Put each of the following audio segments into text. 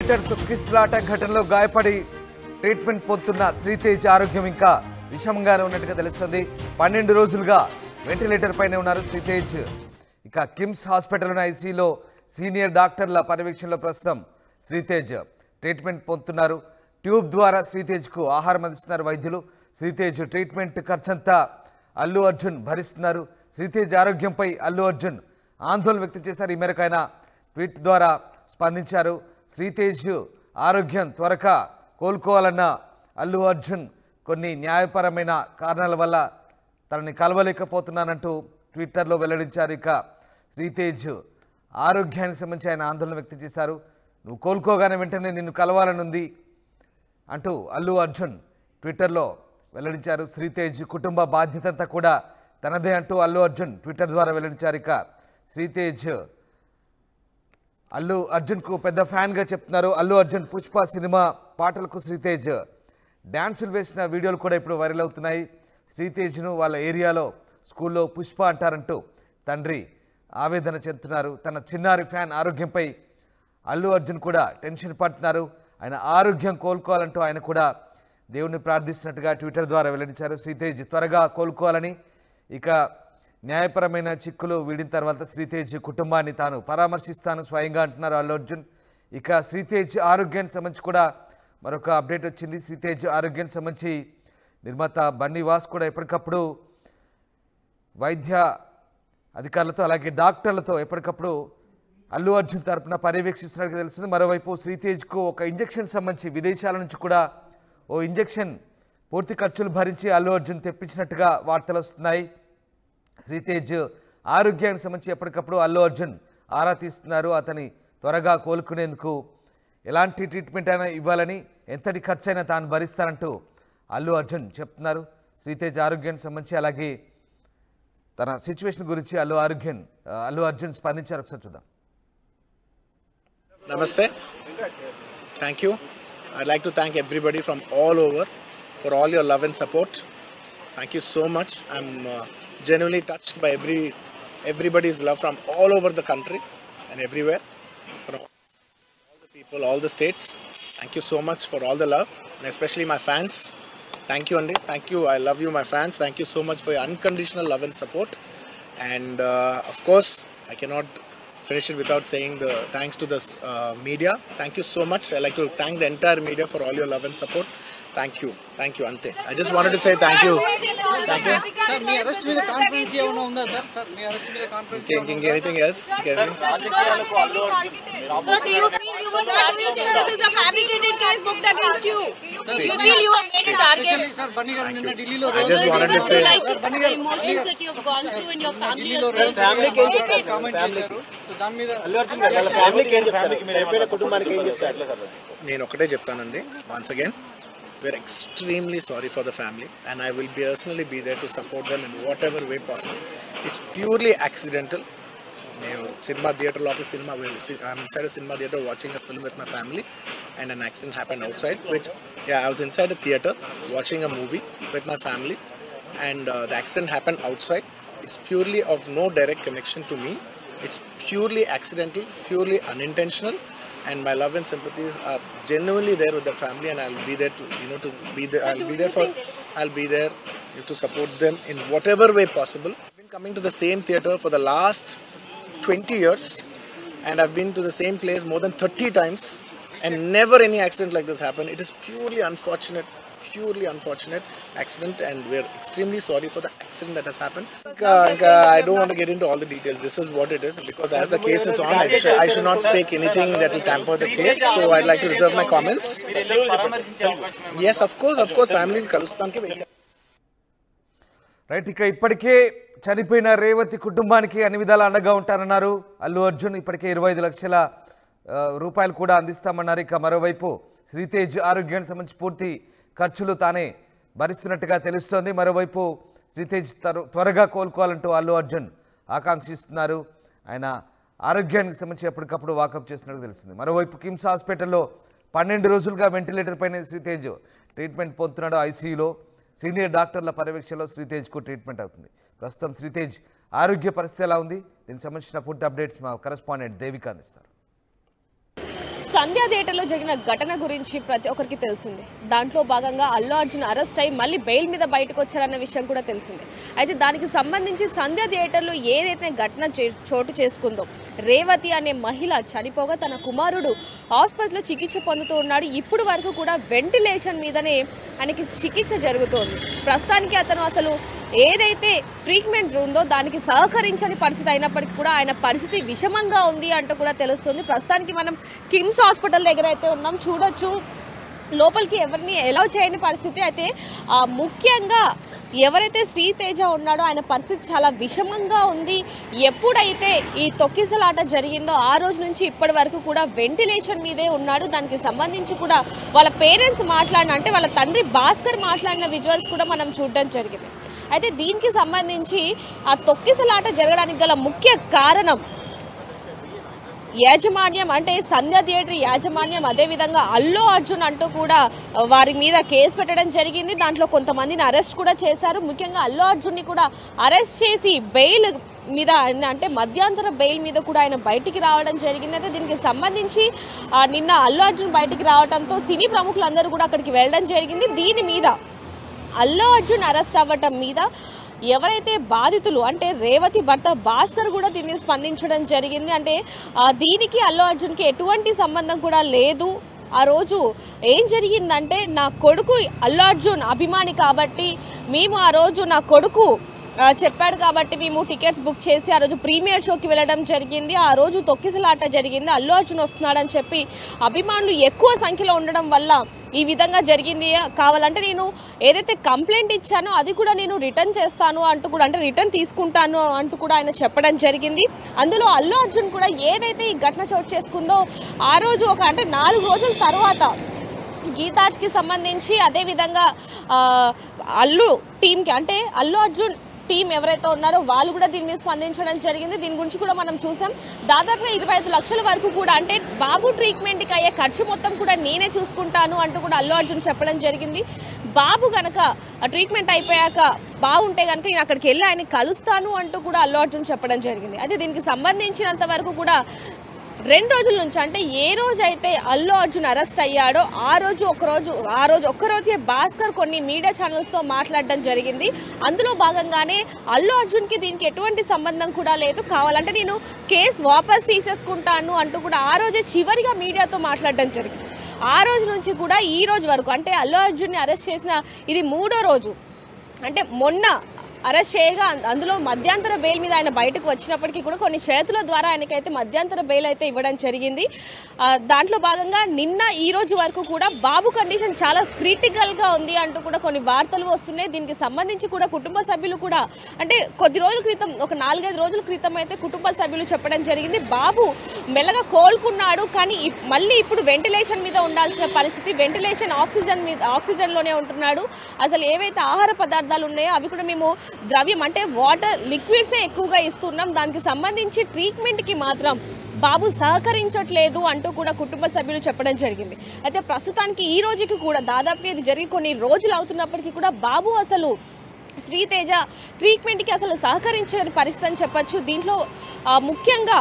Twitter తొక్కిసలాట ఘటనలో గాయపడి ట్రీట్మెంట్ పొందుతున్న శ్రీతేజ్ ఆరోగ్యం ఇంకా విషమంగానే ఉన్నట్టుగా తెలుస్తుంది. 12 రోజులుగా వెంటిలేటర్ పైనే ఉన్నారు శ్రీతేజ్. ఇక కిమ్స్ హాస్పిటల్లోని ఐసీయూలో సీనియర్ డాక్టర్ల పర్యవేక్షణలో ప్రస్తుతం శ్రీతేజ్ ట్రీట్మెంట్ పొందుతున్నారు. ట్యూబ్ ద్వారా శ్రీతేజ్కు ఆహారం అందిస్తున్నారు వైద్యులు. శ్రీతేజ్ ట్రీట్మెంట్ ఖర్చంతా అల్లు అర్జున్ భరిస్తున్నారు. శ్రీతేజ్ ఆరోగ్యంపై అల్లు అర్జున్ ఆందోళన వ్యక్తం చేశారు. ఈ మేరకు ఆయన ట్వీట్ ద్వారా స్పందించారు. శ్రీతేజ్ ఆరోగ్యం త్వరగా కోలుకోవాలన్న అల్లు అర్జున్ కొన్ని న్యాయపరమైన కారణాల వల్ల తనని కలవలేకపోతున్నానంటూ ట్విట్టర్లో వెల్లడించారు. ఇక శ్రీతేజ్ ఆరోగ్యానికి సంబంధించి ఆయన ఆందోళన వ్యక్తం చేశారు. నువ్వు కోలుకోగానే వెంటనే నిన్ను కలవాలని ఉంది అంటూ అల్లు అర్జున్ ట్విట్టర్లో వెల్లడించారు. శ్రీతేజ్ కుటుంబ బాధ్యత అంతా కూడా తనదే అంటూ అల్లు అర్జున్ ట్విట్టర్ ద్వారా వెల్లడించారు. ఇక శ్రీతేజ్ అల్లు అర్జున్కు పెద్ద ఫ్యాన్గా చెప్తున్నారు. అల్లు అర్జున్ పుష్ప సినిమా పాటలకు శ్రీతేజ్ డ్యాన్సులు వేసిన వీడియోలు కూడా ఇప్పుడు వైరల్ అవుతున్నాయి. శ్రీతేజ్ను వాళ్ళ ఏరియాలో స్కూల్లో పుష్ప అంటారంటూ తండ్రి ఆవేదన చెందుతున్నారు. తన చిన్నారి ఫ్యాన్ ఆరోగ్యంపై అల్లు అర్జున్ కూడా టెన్షన్ పడుతున్నారు. ఆయన ఆరోగ్యం కోలుకోవాలంటూ ఆయన కూడా దేవుణ్ణి ప్రార్థిస్తున్నట్టుగా ట్విట్టర్ ద్వారా వెల్లడించారు. శ్రీతేజ్ త్వరగా కోలుకోవాలని, ఇక న్యాయపరమైన చిక్కులు వీడిన తర్వాత శ్రీతేజ్ కుటుంబాన్ని తాను పరామర్శిస్తాను స్వయంగా అంటున్నారు అల్లు అర్జున్. ఇక శ్రీతేజ్ ఆరోగ్యానికి సంబంధించి కూడా మరొక అప్డేట్ వచ్చింది. శ్రీతేజ్ ఆరోగ్యానికి సంబంధించి నిర్మాత బన్నీ వాస్ కూడా ఎప్పటికప్పుడు వైద్య అధికారులతో అలాగే డాక్టర్లతో ఎప్పటికప్పుడు అల్లు అర్జున్ తరపున పర్యవేక్షిస్తున్నట్టుగా తెలుస్తుంది. మరోవైపు శ్రీతేజ్కు ఒక ఇంజెక్షన్ సంబంధించి విదేశాల నుంచి కూడా ఓ ఇంజెక్షన్ పూర్తి ఖర్చులు భరించి అల్లు అర్జున్ తెప్పించినట్టుగా వార్తలు వస్తున్నాయి. శ్రీతేజ్ ఆరోగ్యానికి సంబంధించి ఎప్పటికప్పుడు అల్లు అర్జున్ ఆరా తీస్తున్నారు. అతని త్వరగా కోలుకునేందుకు ఎలాంటి ట్రీట్మెంట్ అయినా ఇవ్వాలని, ఎంతటి ఖర్చు అయినా తాను భరిస్తానంటూ అల్లు అర్జున్ చెప్తున్నారు. శ్రీతేజ్ ఆరోగ్యానికి సంబంధించి అలాగే తన సిచ్యువేషన్ గురించి అల్లు అర్జున్ స్పందించారు. ఒకసారి చూద్దాం. Namaste. Thank you. I'd like to thank everybody from all over for all your love and support. Thank you so much. I'm genuinely touched by everybody's love from all over the country and everywhere. From all the people, all the states. Thank you so much for all the love, and especially my fans. Thank you, Andy. Thank you. I love you, my fans. Thank you so much for your unconditional love and support. And of course, I cannot finish it without saying the thanks to the media. Thank you so much. I like to thank the entire media for all your love and support. Thank you, Ante. I just wanted to say thank you. Thank you. Sir, me arrest with the conference evana unda sir. Me arrest with the conference. Anything else? Sir, do you feel you were targeted? This is a fabricated case booked against you. You feel you were made a target? Sir, Bunny garu ninna Delhi lo I just wanted to say the emotions that you have gone through and your family has gone family through. comment చేశారు. So దాని మీద అల్లు అర్జున్ గారు వాళ్ళ ఫ్యామిలీకి ఏం చెప్తారు? మీరు చెప్పిన కుటుంబానికి ఏం చెప్తారు? నేను ఒకటే చెప్తానండి. Once again, we're extremely sorry for the family, and I will personally be there to support them in whatever way possible. It's purely accidental. Cinema theatre office cinema. I'm inside a cinema theatre watching a film with my family, and an accident happened outside. I was inside a theatre watching a movie with my family, and the accident happened outside. It's purely of no direct connection to me. It's purely accidental, purely unintentional, and my love and sympathies are genuinely there with the family, and I'll be there to I'll be there to support them in whatever way possible. I've been coming to the same theatre for the last 20 years, and I've been to the same place more than 30 times, and never any accident like this happened. It is purely unfortunate accident, and we're extremely sorry for the accident that has happened. I don't want to get into all the details. This is what it is, because as the case is on, I should not speak anything that will tamper the case, so I'd like to reserve my comments. Yes, of course, family kalustanke wait. Right, ఇక ఇప్పటికే చనిపోయిన రేవతి కుటుంబానికి అన్ని విధాలా అండగా ఉంటారన్నారు అల్లు అర్జున్. ఇప్పటికే 25 లక్షల రూపాయలు కూడా అందిస్తామన్నారు. ఇక మరోవైపు శ్రీతేజ్ ఆరోగ్యానికి సంబంధించి పూర్తి ఖర్చులు తానే భరిస్తున్నట్టుగా తెలుస్తోంది. మరోవైపు శ్రీతేజ్ త్వరగా కోలుకోవాలంటూ అల్లు అర్జున్ ఆకాంక్షిస్తున్నారు. ఆయన ఆరోగ్యానికి సంబంధించి ఎప్పటికప్పుడు వాకప్ చేస్తున్నట్టు తెలుస్తుంది. మరోవైపు కిమ్స్ హాస్పిటల్లో 12 రోజులుగా వెంటిలేటర్ పైన శ్రీతేజ్ ట్రీట్మెంట్ పొందుతున్నాడు. ఐసీయూలో సీనియర్ డాక్టర్ల పర్యవేక్షణలో శ్రీతేజ్కు ట్రీట్మెంట్ అవుతుంది. ప్రస్తుతం శ్రీతేజ్ ఆరోగ్య పరిస్థితి ఎలా ఉంది, దీనికి సంబంధించిన పూర్తి అప్డేట్స్ మా కరెస్పాండెంట్ దేవిక అందిస్తారు. సంధ్యా థియేటర్లో జరిగిన ఘటన గురించి ప్రతి ఒక్కరికి తెలిసిందే. దాంట్లో భాగంగా అల్లు అర్జున్ అరెస్ట్ అయ్యి మళ్ళీ బెయిల్ మీద బయటకు వచ్చారన్న విషయం కూడా తెలిసిందే. అయితే దానికి సంబంధించి సంధ్యా థియేటర్లో ఏదైతే ఘటన చోటు చేసుకుందో, రేవతి అనే మహిళ చనిపోగా తన కుమారుడు హాస్పిటల్లో చికిత్స పొందుతూ ఉన్నాడు. ఇప్పుడు వరకు కూడా వెంటిలేషన్ మీదనే ఆయనకి చికిత్స జరుగుతోంది. ప్రస్తుతానికి అతను అసలు ఏదైతే ట్రీట్మెంట్ ఉందో దానికి సహకరించని పరిస్థితి అయినప్పటికీ కూడా ఆయన పరిస్థితి విషమంగా ఉంది అంటూ కూడా తెలుస్తుంది. ప్రస్తుతానికి మనం కిమ్స్ హాస్పిటల్ దగ్గర అయితే ఉన్నాం. చూడొచ్చు, లోపలికి ఎవరిని అలౌ చేయని పరిస్థితి. అయితే ముఖ్యంగా ఎవరైతే శ్రీతేజ ఉన్నాడో ఆయన పరిస్థితి చాలా విషమంగా ఉంది. ఎప్పుడైతే ఈ తొక్కిసలాట జరిగిందో ఆ రోజు నుంచి ఇప్పటి వరకు కూడా వెంటిలేషన్ మీదే ఉన్నాడు. దానికి సంబంధించి కూడా వాళ్ళ పేరెంట్స్ అంటే వాళ్ళ తండ్రి భాస్కర్ మాట్లాడిన విజువల్స్ కూడా మనం చూడడం జరిగింది. అయితే దీనికి సంబంధించి ఆ తొక్కిసలాట జరగడానికి గల ముఖ్య కారణం యాజమాన్యం, అంటే సంధ్యా థియేటర్ యాజమాన్యం, అదేవిధంగా అల్లు అర్జున్ అంటూ కూడా వారి మీద కేసు పెట్టడం జరిగింది. దాంట్లో కొంతమందిని అరెస్ట్ కూడా చేశారు. ముఖ్యంగా అల్లు అర్జున్ని కూడా అరెస్ట్ చేసి బెయిల్ మీద, అంటే మధ్యాంతర బెయిల్ మీద కూడా ఆయన బయటికి రావడం జరిగింది. అయితే దీనికి సంబంధించి నిన్న అల్లు అర్జున్ బయటికి రావడంతో సినీ ప్రముఖులందరూ కూడా అక్కడికి వెళ్ళడం జరిగింది. దీని మీద అల్లు అర్జున్ అరెస్ట్ అవ్వటం మీద ఎవరైతే బాధితులు అంటే రేవతి భర్త భాస్కర్ కూడా దీన్ని స్పందించడం జరిగింది. అంటే దీనికి అల్లు అర్జున్కి ఎటువంటి సంబంధం కూడా లేదు. ఆ రోజు ఏం జరిగిందంటే, నా కొడుకు అల్లు అర్జున్ అభిమాని కాబట్టి మేము ఆ రోజు నా కొడుకు చెప్పాడు కాబట్టి మేము టికెట్స్ బుక్ చేసి ఆ రోజు ప్రీమియర్ షోకి వెళ్ళడం జరిగింది. ఆ రోజు తొక్కిసలాట జరిగింది. అల్లు అర్జున్ వస్తున్నాడని చెప్పి అభిమానులు ఎక్కువ సంఖ్యలో ఉండడం వల్ల ఈ విధంగా జరిగింది. కావాలంటే నేను ఏదైతే కంప్లైంట్ ఇచ్చానో అది కూడా నేను రిటర్న్ చేస్తాను అంటూ కూడా, అంటే రిటర్న్ తీసుకుంటాను అంటూ కూడా ఆయన చెప్పడం జరిగింది. అందులో అల్లు అర్జున్ కూడా ఏదైతే ఈ ఘటన చోటు చేసుకుందో ఆ రోజు అంటే 4 రోజుల తర్వాత గీతార్స్కి సంబంధించి, అదేవిధంగా అల్లు టీంకి అంటే అల్లు అర్జున్ టీం ఎవరైతే ఉన్నారో వాళ్ళు కూడా దీన్ని స్పందించడం జరిగింది. దీని గురించి కూడా మనం చూసాం. దాదాపుగా 25 లక్షల వరకు కూడా, అంటే బాబు ట్రీట్మెంట్కి అయ్యే ఖర్చు మొత్తం కూడా నేనే చూసుకుంటాను అంటూ కూడా అల్లు అర్జున్ చెప్పడం జరిగింది. బాబు కనుక ట్రీట్మెంట్ అయిపోయాక బాగుంటే కనుక నేను అక్కడికి వెళ్ళి ఆయన కలుస్తాను అంటూ కూడా అల్లు అర్జున్ చెప్పడం జరిగింది. అయితే దీనికి సంబంధించినంత వరకు కూడా 2 రోజుల నుంచి, అంటే ఏ రోజు అయితే అల్లు అర్జున్ అరెస్ట్ అయ్యాడో ఆ రోజు ఒక్కరోజే భాస్కర్ కొన్ని మీడియా ఛానల్స్తో మాట్లాడడం జరిగింది. అందులో భాగంగానే అల్లు అర్జున్కి దీనికి ఎటువంటి సంబంధం కూడా లేదు, కావాలంటే నేను కేసు వాపస్ తీసేసుకుంటాను అంటూ కూడా ఆ రోజే చివరిగా మీడియాతో మాట్లాడడం జరిగింది. ఆ రోజు నుంచి కూడా ఈ రోజు వరకు, అంటే అల్లు అర్జున్ని అరెస్ట్ చేసిన ఇది 3వ రోజు. అంటే మొన్న అరెస్ట్ చేయగా అందులో మధ్యాంతర బెయిల్ మీద ఆయన బయటకు వచ్చినప్పటికీ కూడా కొన్ని షరతుల ద్వారా ఆయనకైతే మధ్యాంతర బెయిల్ అయితే ఇవ్వడం జరిగింది. దాంట్లో భాగంగా నిన్న ఈ రోజు వరకు కూడా బాబు కండిషన్ చాలా క్రిటికల్గా ఉంది అంటూ కూడా కొన్ని వార్తలు వస్తున్నాయి. దీనికి సంబంధించి కూడా కుటుంబ సభ్యులు కూడా, అంటే కొద్ది రోజుల క్రితం, ఒక 4-5 రోజుల క్రితం అయితే కుటుంబ సభ్యులు చెప్పడం జరిగింది, బాబు మెల్లగా కోలుకున్నాడు కానీ మళ్ళీ ఇప్పుడు వెంటిలేషన్ మీద ఉండాల్సిన పరిస్థితి, వెంటిలేషన్ ఆక్సిజన్లోనే ఉంటున్నాడు. అసలు ఏవైతే ఆహార పదార్థాలు ఉన్నాయో అవి కూడా మేము ద్రవ్యం అంటే వాటర్ లిక్విడ్సే ఎక్కువగా ఇస్తున్నాం, దానికి సంబంధించి ట్రీట్మెంట్కి మాత్రం బాబు సహకరించట్లేదు అంటూ కూడా కుటుంబ సభ్యులు చెప్పడం జరిగింది. అయితే ప్రస్తుతానికి ఈ రోజుకి కూడా దాదాపుగా ఇది జరిగి కొన్ని రోజులు అవుతున్నప్పటికీ కూడా బాబు అసలు శ్రీతేజ ట్రీట్మెంట్కి అసలు సహకరించని పరిస్థితి అని చెప్పచ్చు. దీంట్లో ముఖ్యంగా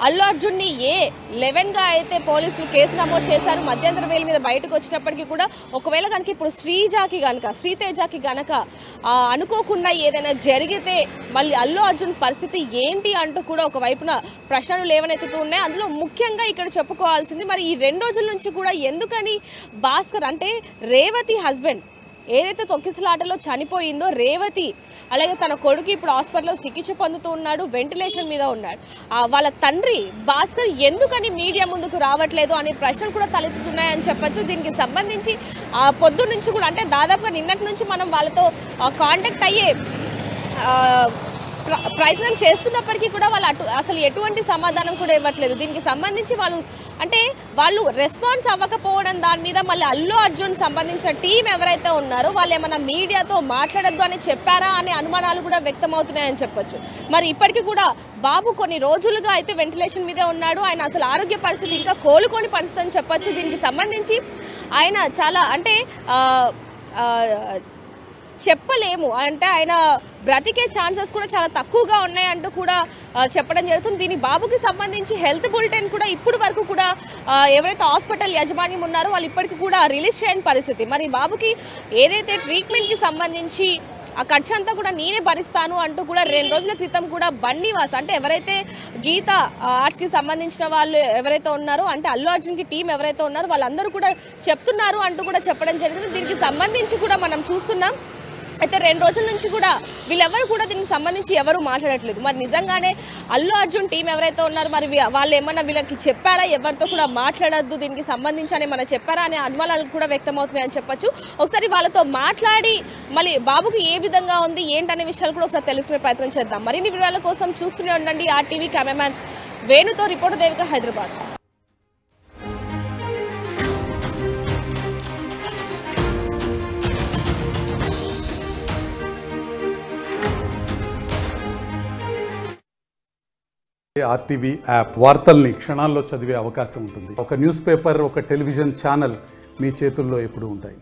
అల్లు అర్జున్ని A11గా అయితే పోలీసులు కేసు నమోదు చేశారు. మధ్యంతర బెయిల్ మీద బయటకు వచ్చినప్పటికీ కూడా ఒకవేళ కనుక ఇప్పుడు శ్రీతేజకి గనక అనుకోకుండా ఏదైనా జరిగితే మళ్ళీ అల్లు అర్జున్ పరిస్థితి ఏంటి అంటూ కూడా ఒకవైపున ప్రశ్నలు లేవనెత్తుతూ ఉన్నాయి. అందులో ముఖ్యంగా ఇక్కడ చెప్పుకోవాల్సింది, మరి ఈ 2 రోజుల నుంచి కూడా ఎందుకని భాస్కర్ అంటే రేవతి హస్బెండ్ ఏదైతే తొక్కిసలాటలో చనిపోయిందో రేవతి, అలాగే తన కొడుకు ఇప్పుడు హాస్పిటల్లో చికిత్స పొందుతూ ఉన్నాడు, వెంటిలేషన్ మీద ఉన్నాడు, వాళ్ళ తండ్రి భాస్కర్ ఎందుకని మీడియా ముందుకు రావట్లేదు అనే ప్రశ్నలు కూడా తలెత్తుతున్నాయని చెప్పచ్చు. దీనికి సంబంధించి పొద్దు నుంచి కూడా, అంటే దాదాపుగా నిన్నటి నుంచి మనం వాళ్ళతో కాంటాక్ట్ అయ్యే ప్రయత్నం చేస్తున్నప్పటికీ కూడా వాళ్ళు అసలు ఎటువంటి సమాధానం కూడా ఇవ్వట్లేదు. దీనికి సంబంధించి వాళ్ళు రెస్పాన్స్ అవ్వకపోవడం దాని మీద మళ్ళీ అల్లు అర్జున్ సంబంధించిన టీం ఎవరైతే ఉన్నారో వాళ్ళు ఏమైనా మీడియాతో మాట్లాడద్దు అని చెప్పారా అనే అనుమానాలు కూడా వ్యక్తమవుతున్నాయని చెప్పొచ్చు. మరి ఇప్పటికీ కూడా బాబు కొన్ని రోజులుగా అయితే వెంటిలేషన్ మీదే ఉన్నాడు. ఆయన అసలు ఆరోగ్య పరిస్థితి ఇంకా కోలుకోని పరిస్థితి అని చెప్పొచ్చు. దీనికి సంబంధించి ఆయన చాలా చెప్పలేము, అంటే ఆయన బ్రతికే ఛాన్సెస్ కూడా చాలా తక్కువగా ఉన్నాయంటూ కూడా చెప్పడం జరుగుతుంది. దీని బాబుకి సంబంధించి హెల్త్ బులెటిన్ కూడా ఇప్పుడు వరకు కూడా ఎవరైతే హాస్పిటల్ యాజమాన్యం ఉన్నారో వాళ్ళు ఇప్పటికీ కూడా రిలీజ్ చేయని పరిస్థితి. మరి బాబుకి ఏదైతే ట్రీట్మెంట్కి సంబంధించి ఆ ఖర్చు అంతా కూడా నేనే భరిస్తాను అంటూ కూడా 2 రోజుల క్రితం కూడా బన్నీవాస్ అంటే ఎవరైతే గీత ఆర్ట్స్కి సంబంధించిన వాళ్ళు ఎవరైతే ఉన్నారో, అంటే అల్లు అర్జున్కి టీం ఎవరైతే ఉన్నారో వాళ్ళందరూ కూడా చెప్తున్నారు అంటూ కూడా చెప్పడం జరిగింది. దీనికి సంబంధించి కూడా మనం చూస్తున్నాం. అయితే 2 రోజుల నుంచి కూడా వీళ్ళెవరు కూడా దీనికి సంబంధించి ఎవరు మాట్లాడట్లేదు. మరి నిజంగానే అల్లు అర్జున్ టీం ఎవరైతే ఉన్నారో మరి వాళ్ళు ఏమన్నా వీళ్ళకి చెప్పారా, ఎవరితో కూడా మాట్లాడద్దు దీనికి సంబంధించి అని ఏమన్నా చెప్పారా అనే అనుమానాలు కూడా వ్యక్తమవుతున్నాయని చెప్పొచ్చు. ఒకసారి వాళ్ళతో మాట్లాడి మళ్ళీ బాబుకు ఏ విధంగా ఉంది ఏంటనే విషయాలు కూడా ఒకసారి తెలుసుకునే ప్రయత్నం చేద్దాం. మరిన్ని వివరాల కోసం చూస్తూనే ఉండండి RTV. కెమెరామ్యాన్ వేణుతో reporter Devika, Hyderabad. RTV app వార్తల్ని క్షణాల్లో చదివే అవకాశం ఉంటుంది. ఒక న్యూస్ పేపర్, ఒక టెలివిజన్ ఛానల్ మీ చేతుల్లో ఎప్పుడూ ఉంటాయి.